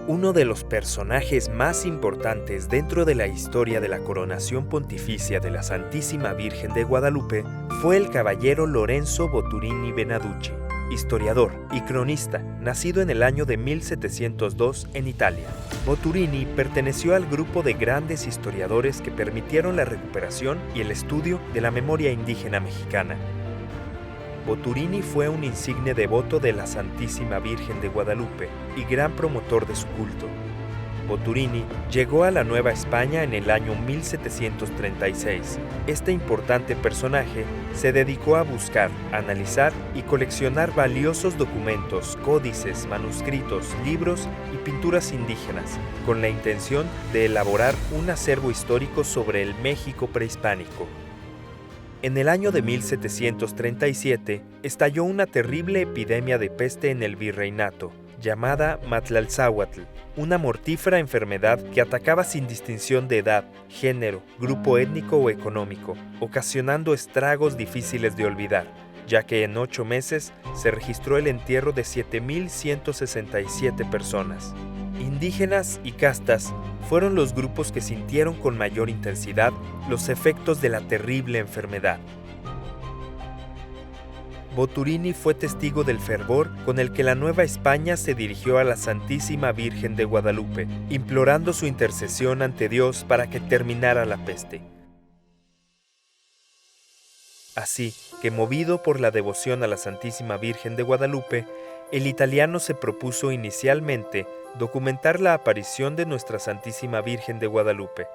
Uno de los personajes más importantes dentro de la historia de la coronación pontificia de la Santísima Virgen de Guadalupe fue el caballero Lorenzo Boturini Benaducci, historiador y cronista, nacido en el año de 1702 en Italia. Boturini perteneció al grupo de grandes historiadores que permitieron la recuperación y el estudio de la memoria indígena mexicana. Boturini fue un insigne devoto de la Santísima Virgen de Guadalupe y gran promotor de su culto. Boturini llegó a la Nueva España en el año 1736. Este importante personaje se dedicó a buscar, analizar y coleccionar valiosos documentos, códices, manuscritos, libros y pinturas indígenas, con la intención de elaborar un acervo histórico sobre el México prehispánico. En el año de 1737 estalló una terrible epidemia de peste en el virreinato, llamada Matlalzáhuatl, una mortífera enfermedad que atacaba sin distinción de edad, género, grupo étnico o económico, ocasionando estragos difíciles de olvidar, ya que en 8 meses se registró el entierro de 7,167 personas. Indígenas y castas fueron los grupos que sintieron con mayor intensidad los efectos de la terrible enfermedad. Boturini fue testigo del fervor con el que la Nueva España se dirigió a la Santísima Virgen de Guadalupe, implorando su intercesión ante Dios para que terminara la peste. Así que, movido por la devoción a la Santísima Virgen de Guadalupe, el italiano se propuso inicialmente documentar la aparición de Nuestra Santísima Virgen de Guadalupe.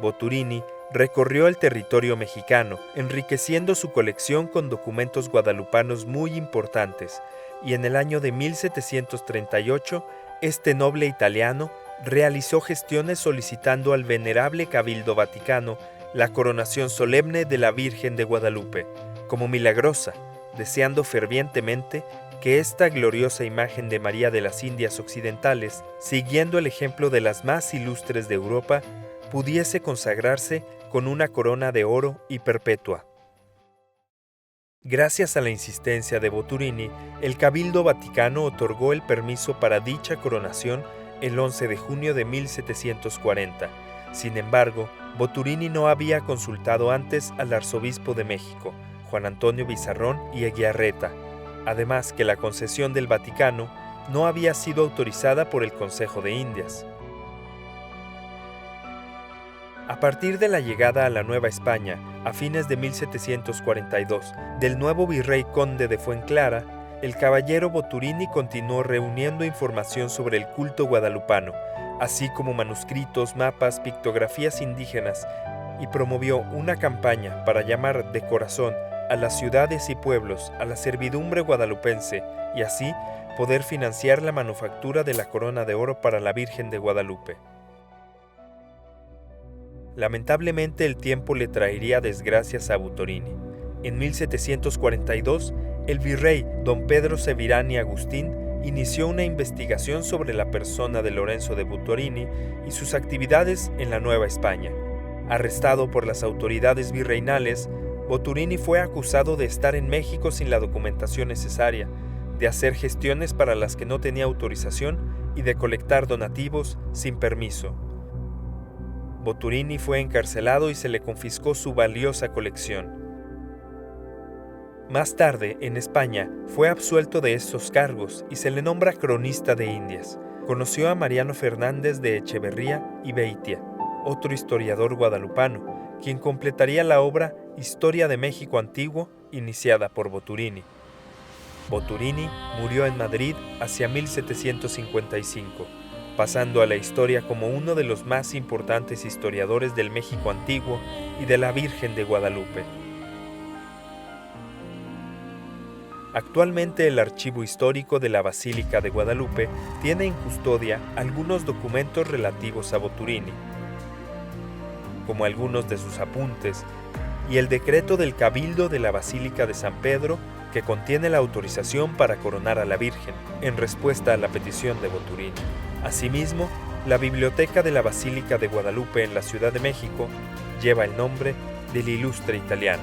Boturini recorrió el territorio mexicano, enriqueciendo su colección con documentos guadalupanos muy importantes, y en el año de 1738, este noble italiano realizó gestiones solicitando al venerable Cabildo Vaticano la coronación solemne de la Virgen de Guadalupe, como milagrosa, deseando fervientemente que esta gloriosa imagen de María de las Indias Occidentales, siguiendo el ejemplo de las más ilustres de Europa, pudiese consagrarse con una corona de oro y perpetua. Gracias a la insistencia de Boturini, el Cabildo Vaticano otorgó el permiso para dicha coronación el 11 de junio de 1740. Sin embargo, Boturini no había consultado antes al arzobispo de México, Juan Antonio Bizarrón y Eguiarreta, además que la concesión del Vaticano no había sido autorizada por el Consejo de Indias. A partir de la llegada a la Nueva España, a fines de 1742, del nuevo virrey conde de Fuenclara, el caballero Boturini continuó reuniendo información sobre el culto guadalupano, así como manuscritos, mapas, pictografías indígenas, y promovió una campaña para llamar de corazón a las ciudades y pueblos a la servidumbre guadalupense y así poder financiar la manufactura de la corona de oro para la Virgen de Guadalupe. Lamentablemente el tiempo le traería desgracias a Boturini. En 1742, el virrey don Pedro Sevirani Agustín inició una investigación sobre la persona de Lorenzo de Boturini y sus actividades en la Nueva España. Arrestado por las autoridades virreinales, Boturini fue acusado de estar en México sin la documentación necesaria, de hacer gestiones para las que no tenía autorización y de colectar donativos sin permiso. Boturini fue encarcelado y se le confiscó su valiosa colección. Más tarde, en España, fue absuelto de estos cargos y se le nombra cronista de Indias. Conoció a Mariano Fernández de Echeverría y Beitia, otro historiador guadalupano, quien completaría la obra Historia de México Antiguo, iniciada por Boturini. Boturini murió en Madrid hacia 1755, pasando a la historia como uno de los más importantes historiadores del México antiguo y de la Virgen de Guadalupe. Actualmente el Archivo Histórico de la Basílica de Guadalupe tiene en custodia algunos documentos relativos a Boturini, como algunos de sus apuntes, y el decreto del Cabildo de la Basílica de San Pedro, que contiene la autorización para coronar a la Virgen, en respuesta a la petición de Boturini. Asimismo, la Biblioteca de la Basílica de Guadalupe en la Ciudad de México lleva el nombre del ilustre italiano.